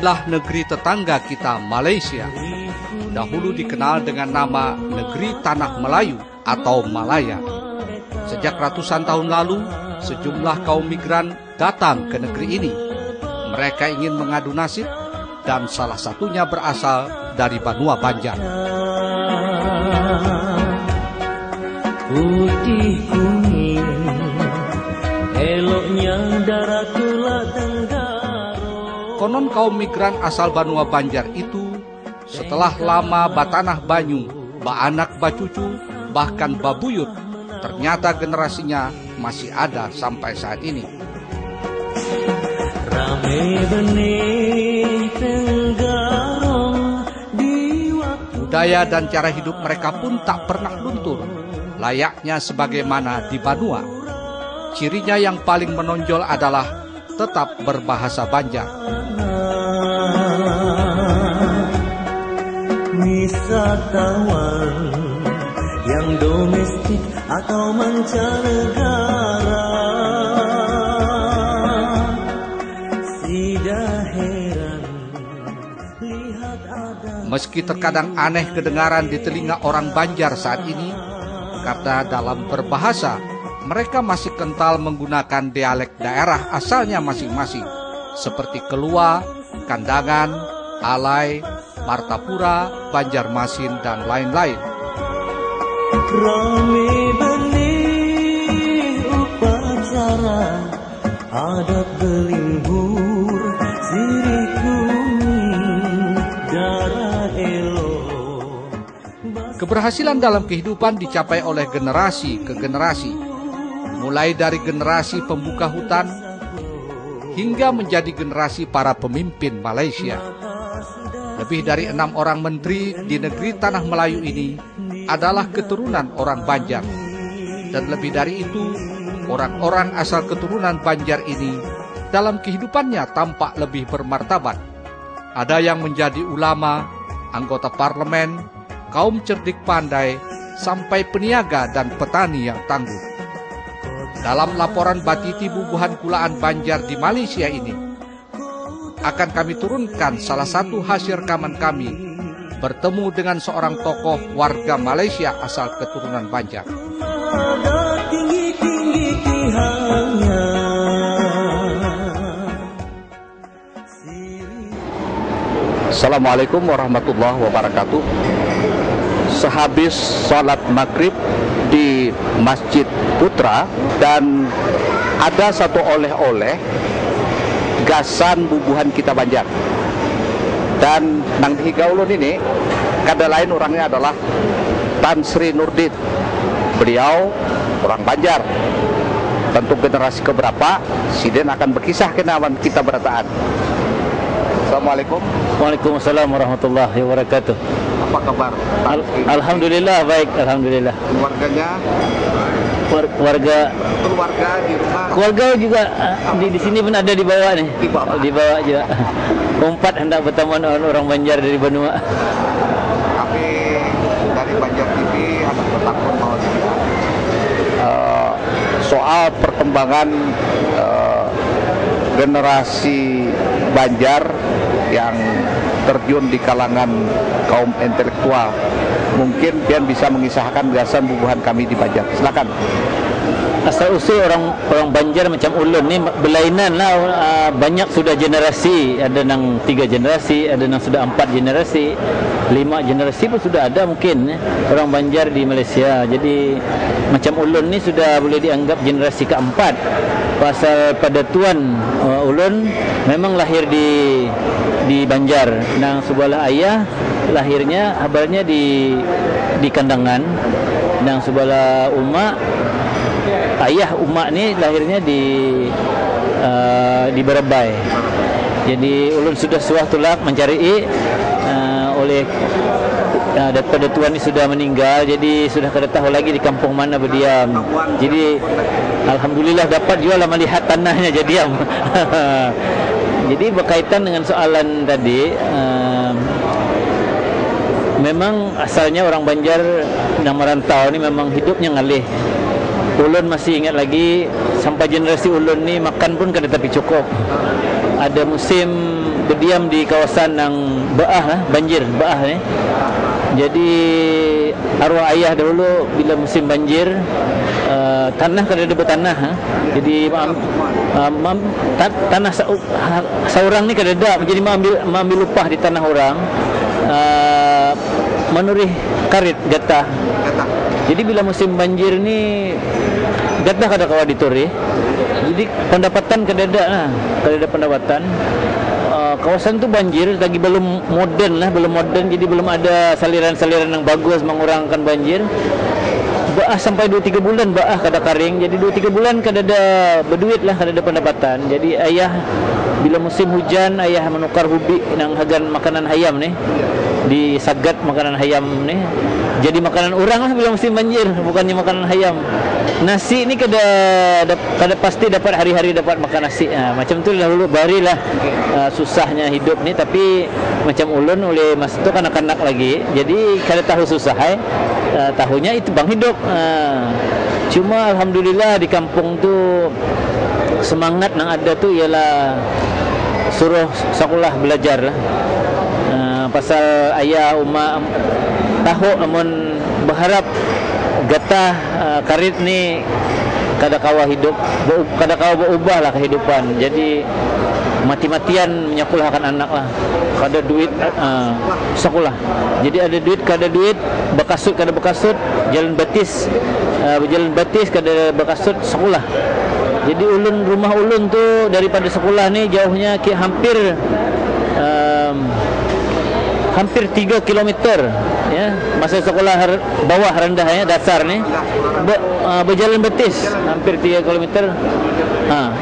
Inilah negeri tetangga kita, Malaysia. Dahulu dikenal dengan nama Negeri Tanah Melayu atau Malaya. Sejak ratusan tahun lalu, sejumlah kaum migran datang ke negeri ini. Mereka ingin mengadu nasib dan salah satunya berasal dari Banua Banjar. Putih kuning, eloknya darah tulah Tenggaro. Konon kaum migran asal Banua Banjar itu setelah lama batanah banyu, baanak bacucu, bahkan babuyut, ternyata generasinya masih ada sampai saat ini. Rame benih Tenggaro di waktu Budaya dan cara hidup mereka pun tak pernah luntur, layaknya sebagaimana di Banua. Cirinya yang paling menonjol adalah tetap berbahasa Banjar. Wisatawan yang domestik atau mancanegara, tidak heran lihat ada. Meski terkadang aneh kedengaran di telinga orang Banjar saat ini, karena dalam berbahasa mereka masih kental menggunakan dialek daerah asalnya masing-masing, seperti Kelua, Kandangan, Alai, Martapura, Banjarmasin, dan lain-lain. Rame benih upacara, adat belimbur, sirih kuning, darah elok. Keberhasilan dalam kehidupan dicapai oleh generasi ke generasi, mulai dari generasi pembuka hutan hingga menjadi generasi para pemimpin Malaysia. Lebih dari 6 orang menteri di negeri Tanah Melayu ini adalah keturunan orang Banjar. Dan lebih dari itu, orang-orang asal keturunan Banjar ini dalam kehidupannya tampak lebih bermartabat. Ada yang menjadi ulama, anggota parlemen, kaum cerdik pandai, sampai peniaga dan petani yang tangguh. Dalam laporan Batiti Bubuhan Kulaan Banjar di Malaysia ini, akan kami turunkan salah satu hasil rekaman kami bertemu dengan seorang tokoh warga Malaysia asal keturunan Banjar. Assalamualaikum warahmatullahi wabarakatuh. Sehabis sholat maghrib di Masjid Putra, dan ada satu oleh-oleh gasan bubuhan kita Banjar. Dan nang Higaulun ini, kada lain orangnya adalah Tan Sri Nurdin. Beliau orang Banjar. Tentu generasi keberapa, Siden akan berkisah kenawan kita berataan. Assalamualaikum. Waalaikumsalam warahmatullahi wabarakatuh. Apa kabar? Alhamdulillah, baik, alhamdulillah. Keluarganya? Keluarga di rumah? Keluarga juga di sini pun ada di bawah nih. Di bawah juga. Empat hendak bertemu orang Banjar dari Banua. Kami dari Banjar TV akan bertakun mau soal perkembangan generasi Banjar yang terjun di kalangan kaum intelektual. Mungkin Pian bisa mengisahkan gasan bubuhan kami di Banjar. Silakan. Asal usul orang Banjar macam ulun ni berlainan lah. Banyak sudah generasi, ada nang 3 generasi, ada nang sudah 4 generasi, 5 generasi pun sudah ada mungkin orang Banjar di Malaysia. Jadi macam ulun ni sudah boleh dianggap generasi keempat. Pasal pada tuan ulun memang lahir di Banjar. Nang sebelah ayah lahirnya habarnya di Kandangan. Nang sebelah umak, ayah umak ni lahirnya di Barabai. Jadi ulun sudah suah-tulak mencari oleh daripada tuan ni sudah meninggal, jadi sudah kada tahu lagi di kampung mana berdiam. Jadi alhamdulillah dapat juga lah melihat tanahnya jadi diam. Jadi berkaitan dengan soalan tadi, memang asalnya orang Banjar yang merantau ni memang hidupnya ngalih. Ulun masih ingat lagi sampai generasi ulun ni makan pun kada tapi cukup. ada musim berdiam di kawasan yang Baah, banjir Baah ni. Jadi arwah ayah dahulu bila musim banjir, tanah kada ada bertanah. Jadi tanah seorang ni kada ada, jadi mengambil upah di tanah orang, menurih karit getah. Jadi bila musim banjir ni getah kada kawa diturih. Jadi pendapatan kada ada lah, kada ada pendapatan. Kawasan tu banjir lagi belum moden lah, belum moden, jadi belum ada saliran-saliran yang bagus mengurangkan banjir. Baah sampai 2-3 bulan baah kada karing, jadi 2-3 bulan kada ada berduit lah, kada ada pendapatan. Jadi ayah bila musim hujan ayah menukar hubi nang hagan makanan hayam ni, disagat makanan hayam ni. Jadi makanan orang lah bila musim banjir, bukannya makanan hayam. Nasi ni kada pasti dapat hari-hari dapat makan nasi. Macam tu dahulu barilah susahnya hidup ni, tapi macam ulun oleh masa tu kanak-kanak lagi, jadi kada tahu susah tahunya itu bang hidup. Cuma alhamdulillah di kampung tu semangat yang ada tu ialah suruh sekolah belajar lah. Pasal ayah umat tahu amun berharap getah karit ni kada kawa hidup, kada kawa berubah lah kehidupan. Jadi mati-matian menyekolahkan anak lah, kada duit sekolah. Jadi ada duit kada duit, bekasut kada bekasut, jalan batis berjalan batis kada bekasut sekolah. Jadi ulun, rumah ulun tu daripada sekolah ni jauhnya hampir 3 kilometer ya. Masa sekolah bawah rendah ya, dasar ni berjalan betis hampir 3 kilometer.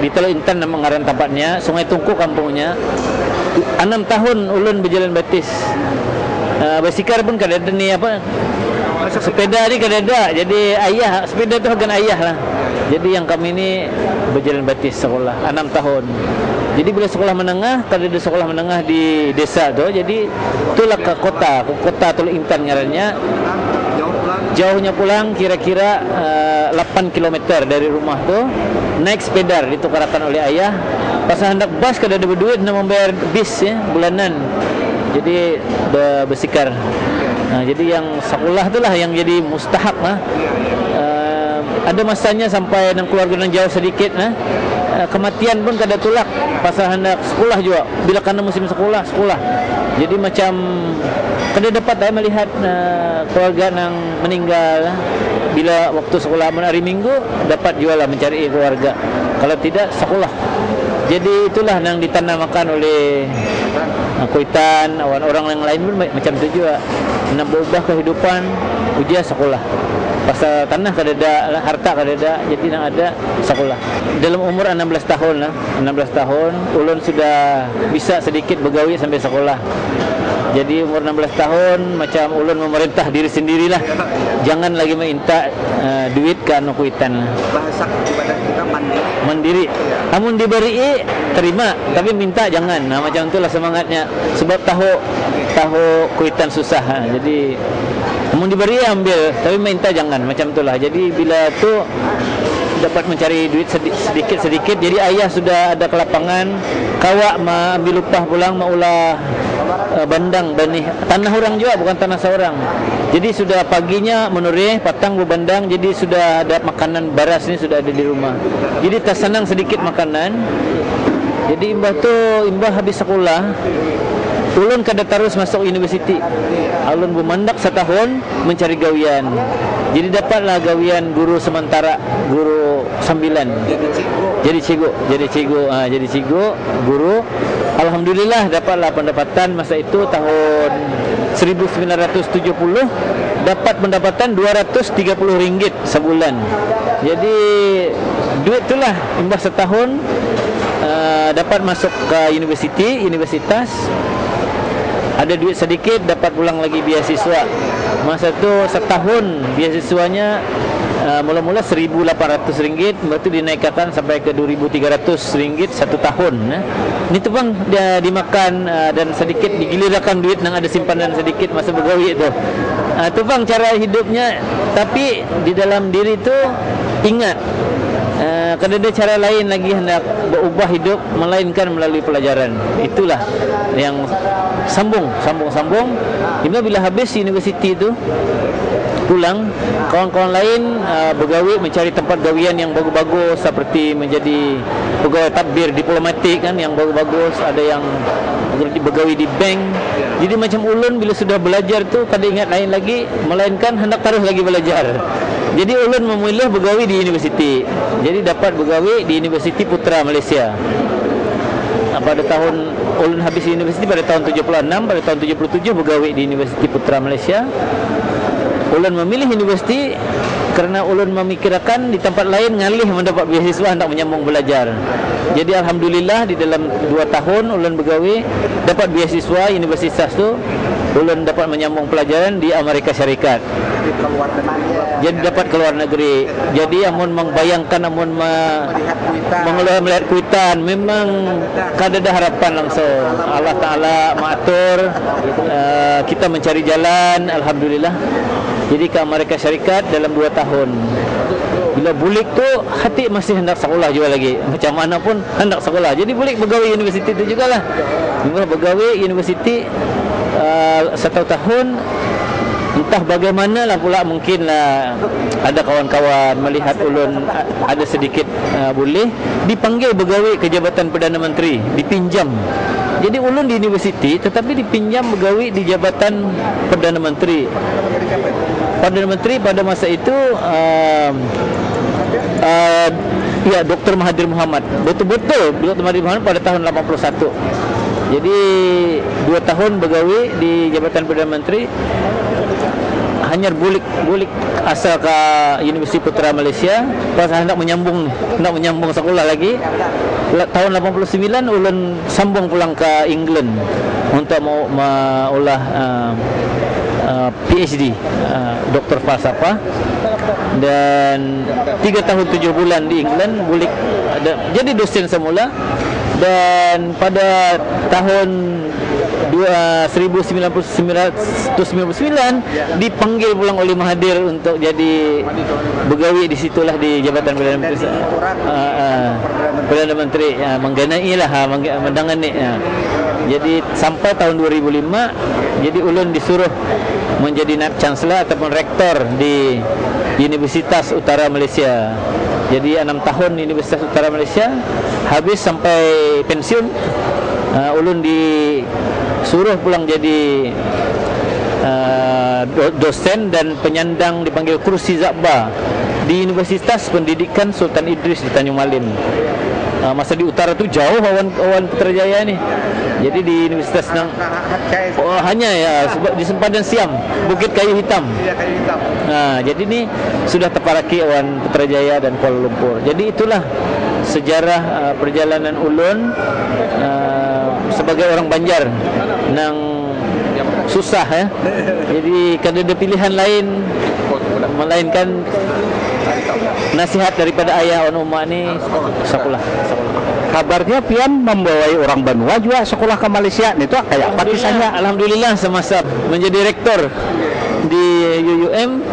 Di Teluk Intan nama ngaran tempatnya, Sungai Tungku kampungnya. 6 tahun ulun berjalan betis. Basikal pun kada ada ni apa, sepeda ni kada ada. Jadi ayah sepeda tu hagan ayah lah. Jadi yang kami ni berjalan betis sekolah 6 tahun. Jadi bila sekolah menengah, kada ada sekolah menengah di desa tu, jadi itulah ke kota Teluk Intan ngarannya. Jauhnya pulang kira-kira 8 km dari rumah tu, naik sepeda ditukarkan oleh ayah. Pasal hendak bas kada ada berduit nak membayar bis ya bulanan. Jadi bersikar. Jadi yang sekolah itulah yang jadi mustahak lah. Ada masanya sampai nang keluarga nang jauh sedikit kematian pun kada tulak pasal hendak sekolah juga. Bila kena musim sekolah. Jadi macam kada dapat melihat keluarga nang meninggal. Bila waktu sekolah hari Minggu dapat jual mencari keluarga. Kalau tidak sekolah. Jadi itulah yang ditanamkan oleh Kuitan, orang yang lain pun macam tu juga. Nak berubah kehidupan ujian sekolah. Pasal tanah kada ada, harta kada ada, jadi nak ada sekolah. Dalam umur 16 tahun lah, 16 tahun ulun sudah bisa sedikit bergawi sampai sekolah. Jadi umur 16 tahun macam ulun memerintah diri sendirilah. Jangan lagi minta duit ke anu Kuitan lah. Bahasa ibadah kita mandiri. Amun diberi terima, tapi minta jangan. Macam itulah semangatnya. Sebab tahu Kuitan susah. Jadi amun diberi ambil, tapi minta jangan. Macam itulah. Jadi bila tu dapat mencari duit sedikit. Jadi ayah sudah ada ke lapangan, kawak ambil upah pulang maulah bandang benih tanah orang juga, bukan tanah seorang. Jadi sudah paginya menurih patang berbandang, jadi sudah ada makanan baras ni sudah ada di rumah. Jadi tersenang sedikit makanan. Jadi imbah habis sekolah, ulun kada terus masuk universiti. Ulun bermandak setahun mencari gawian. Jadi dapatlah gawian guru sementara, guru sambilan. Jadi cikgu, guru. Alhamdulillah dapatlah pendapatan masa itu tahun 1970 dapat pendapatan RM230 sebulan. Jadi duit itulah imbas setahun dapat masuk ke universitas. Ada duit sedikit dapat pulang lagi beasiswa. Masa itu setahun beasiswanya mula-mula RM1.800, lepas itu dinaikkan sampai ke RM2.300 satu tahun. Ini tu bang dia dimakan dan sedikit digilirkan duit nang ada simpanan sedikit masa bergawi itu. Tu bang cara hidupnya. Tapi di dalam diri tu ingat Kada ada cara lain lagi hendak berubah hidup melainkan melalui pelajaran. Itulah yang sambung. Bila habis universiti itu pulang, kawan-kawan lain bergawi, mencari tempat gawian yang bagus-bagus, seperti menjadi pegawai tadbir diplomatik kan, yang bagus-bagus. Ada yang bergawi di bank. Jadi macam ulun bila sudah belajar tu kada ingat lain lagi melainkan hendak terus lagi belajar. Jadi ulun memilih bergawi di universiti. Jadi dapat bergawi di Universiti Putra Malaysia. Pada tahun ulun habis universiti pada tahun 76, pada tahun 77 bergawi di Universiti Putra Malaysia. Ulun memilih universiti kerana ulun memikirkan di tempat lain ngalih mendapat beasiswa hendak menyambung belajar. Jadi alhamdulillah di dalam 2 tahun ulun bergawi dapat beasiswa universitas tu. Ulun dapat menyambung pelajaran di Amerika Syarikat. Jadi dapat keluar negeri. Jadi amun membayangkan, amun melihat kuitan, memang kada ada harapan langsung. Allah Ta'ala mengatur, kita mencari jalan, alhamdulillah. Jadi ke Amerika Syarikat dalam 2 tahun. Bila bulik tu hati masih hendak sekolah juga lagi. Macam mana pun hendak sekolah. Jadi bulik bergawi universiti tu jugalah. Bila bergawi universiti 1 tahun, entah bagaimanalah pula, mungkinlah ada kawan-kawan melihat ulun ada sedikit boleh dipanggil bergawi ke Jabatan Perdana Menteri, dipinjam. Jadi ulun di universiti tetapi dipinjam bergawi di Jabatan Perdana Menteri. Perdana Menteri pada masa itu ya Dr. Mahathir Mohamad. Betul-betul Dr. Mahathir Mohamad pada tahun 81. Jadi 2 tahun bergawi di Jabatan Perdana Menteri. Hanya bulik asal ke Universiti Putra Malaysia. Pas hendak menyambung sekolah lagi. Tahun 89 ulun sambung pulang ke England untuk maulah PhD, doktor falsafah. Dan 3 tahun 7 bulan di England bulik jadi dosen semula. Dan pada tahun 1999 dipanggil pulang oleh Mahathir untuk jadi bergawi di situlah di Jabatan Perdana Menteri. Perdana Menteri mengganailah mendangani. Jadi sampai tahun 2005 jadi ulun disuruh menjadi naib chancellor ataupun rektor di Universitas Utara Malaysia. Jadi 6 tahun Universitas Utara Malaysia, habis sampai pensiun ulun disuruh pulang jadi dosen dan penyandang dipanggil kursi Zakba di Universitas Pendidikan Sultan Idris di Tanjung Malim. Masa di utara tu jauh awan Putrajaya ni. Jadi di Universitas hanya ya di sempadan Siam, Bukit Kayu Hitam. Jadi ni sudah terparaki awan Putrajaya dan Kuala Lumpur. Jadi itulah sejarah perjalanan ulun sebagai orang Banjar nang susah ya. Jadi kada ada pilihan lain melainkan nasihat daripada ayah dan umat ni sekolah. Kabarnya pian membawai orang Banua juga sekolah ke Malaysia. Itu kayak apa kisahnya? Alhamdulillah semasa menjadi rektor di UUM.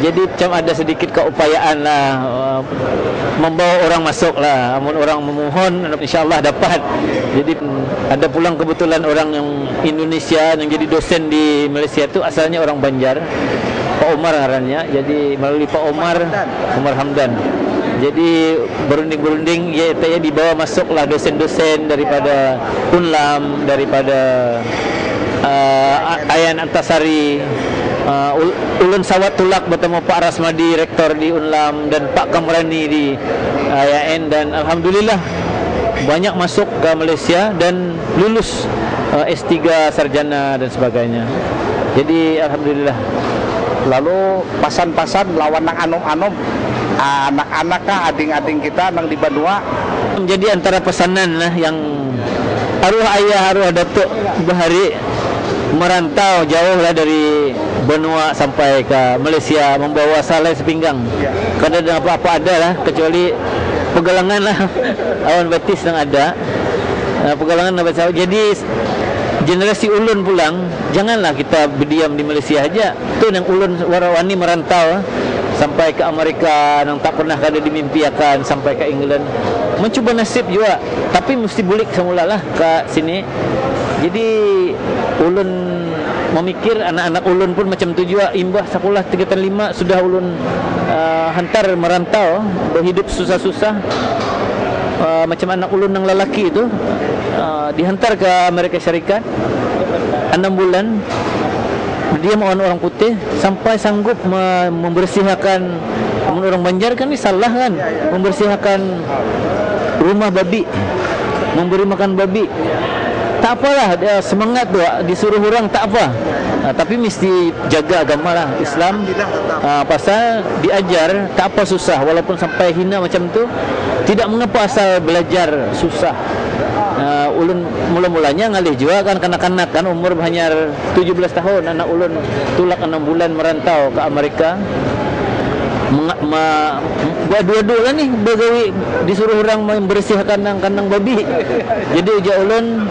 Jadi macam ada sedikit keupayaan lah membawa orang masuk lah. Amun orang memohon insyaAllah dapat. Jadi ada pulang kebetulan orang yang Indonesia yang jadi dosen di Malaysia tu asalnya orang Banjar, Pak Omar ngarannya. Jadi melalui Pak Omar Hamdan. Jadi berunding-berunding ya dibawa masuklah dosen-dosen daripada Unlam, daripada Ayan Antasari. Ulun sawat tulak bertemu Pak Rasmadi, rektor di Unlam, dan Pak Kamrani di AYN, dan alhamdulillah banyak masuk ke Malaysia dan lulus S3 sarjana dan sebagainya. Jadi alhamdulillah. Lalu pasan-pasan lawan nang anom-anom anak-anak kah ading-ading kita nang di Banua menjadi antara pesanan lah yang arwah ayah, arwah datuk Bahari merantau jauh lah dari Benua sampai ke Malaysia membawa salai sepinggang. Kada ada apa-apa ada lah kecuali pegalangan lah awan batis yang ada, pegalangan apa sahaja. Jadi generasi ulun pulang, janganlah kita berdiam di Malaysia aja. Itu yang ulun warawani merantau sampai ke Amerika yang tak pernah kada dimimpikan, sampai ke England. Mencuba nasib juga, tapi mesti bulik semula lah ke sini. Jadi ulun memikir anak-anak ulun pun macam tu juga, imbah sekolah tingkatan 5 sudah ulun hantar merantau, berhidup susah-susah. Macam anak ulun yang lelaki itu dihantar ke Amerika Syarikat 6 bulan. Dia melawan orang putih sampai sanggup membersihkan, orang Banjar kan ni salah kan, membersihkan rumah babi, memberi makan babi. Tak apalah, dia semangat tu, disuruh orang tak apa, tapi mesti jaga agama lah Islam. Pasal diajar tak apa susah, walaupun sampai hina macam tu, tidak mengapa asal belajar susah. Ulun mula-mulanya ngalih juga kan kanak-kanak kan, umur hanya 17 tahun anak ulun tulak 6 bulan merantau ke Amerika. Buat dua-dua kan ni, bergawi disuruh orang membersihkan kandang babi. Jadi ujar ulun,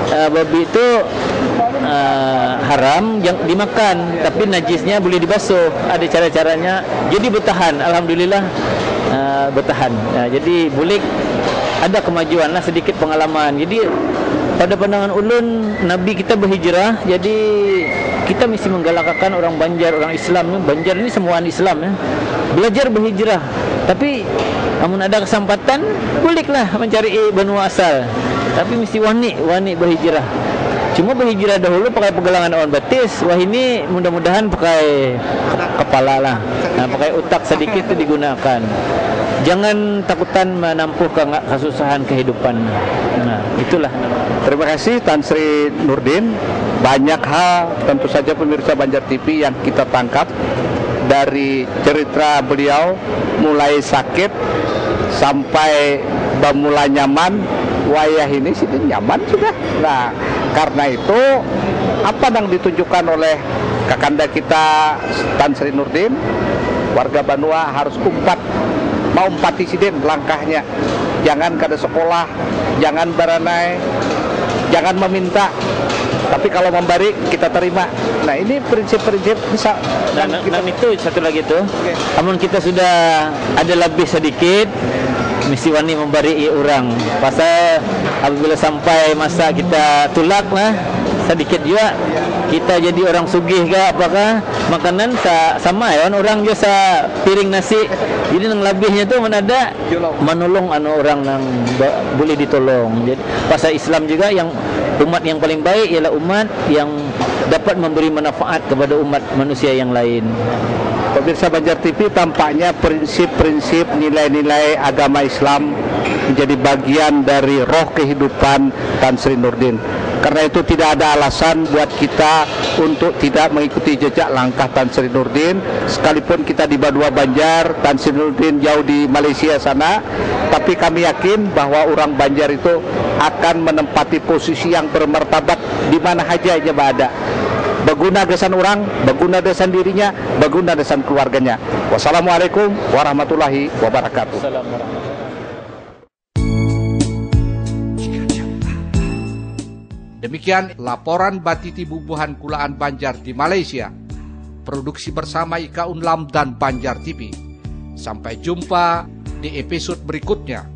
babi itu haram yang dimakan, tapi najisnya boleh dibasuh, ada cara-caranya. Jadi bertahan, alhamdulillah bertahan. Jadi boleh ada kemajuan lah, sedikit pengalaman. Jadi pada pandangan ulun, Nabi kita berhijrah, jadi kita mesti menggalakkan orang Banjar, orang Islam. Banjar ini semua Islam ya, belajar berhijrah. Tapi namun ada kesempatan, bolehlah mencari benua asal, tapi mesti wani berhijrah. Cuma berhijrah dahulu pakai pegalangan awan batis. Wah, ini mudah-mudahan pakai kepala lah, pakai otak sedikit itu digunakan. Jangan takutan menempuh kesusahan kehidupan. Itulah. Terima kasih Tan Sri Nurdin. Banyak hal tentu saja pemirsa Banjar TV yang kita tangkap dari cerita beliau, mulai sakit sampai bamula nyaman. Wayah ini sih nyaman sudah. Nah, karena itu apa yang ditunjukkan oleh kakanda kita Tan Sri Nurdin, warga Banua harus mau empati siden langkahnya. Jangan kada sekolah, jangan beranai, jangan meminta, tapi kalau memberi kita terima. Nah, ini prinsip-prinsip bisa. Dan itu satu lagi tuh, namun kita sudah ada lebih sedikit, mesti wani memberi orang. Pasal apabila sampai masa kita tulak lah, sedikit juga kita jadi orang sugih ke apakah makanan sama ya orang biasa piring nasi. Jadi yang lebihnya tu mana ada menolong orang yang boleh ditolong. Jadi pasal Islam juga yang umat yang paling baik ialah umat yang dapat memberi manfaat kepada umat manusia yang lain. Pemirsa Banjar TV, tampaknya prinsip-prinsip nilai-nilai agama Islam menjadi bagian dari roh kehidupan Tan Sri Nurdin. Karena itu tidak ada alasan buat kita untuk tidak mengikuti jejak langkah Tan Sri Nurdin. Sekalipun kita di Banua Banjar, Tan Sri Nurdin jauh di Malaysia sana, tapi kami yakin bahwa orang Banjar itu akan menempati posisi yang bermartabat di mana saja berada. Berguna desan orang, berguna desan dirinya, berguna desan keluarganya. Wassalamualaikum warahmatullahi wabarakatuh. Demikian laporan Batiti Bubuhan Kulaan Banjar di Malaysia. Produksi bersama Ika Unlam dan Banjar TV. Sampai jumpa di episode berikutnya.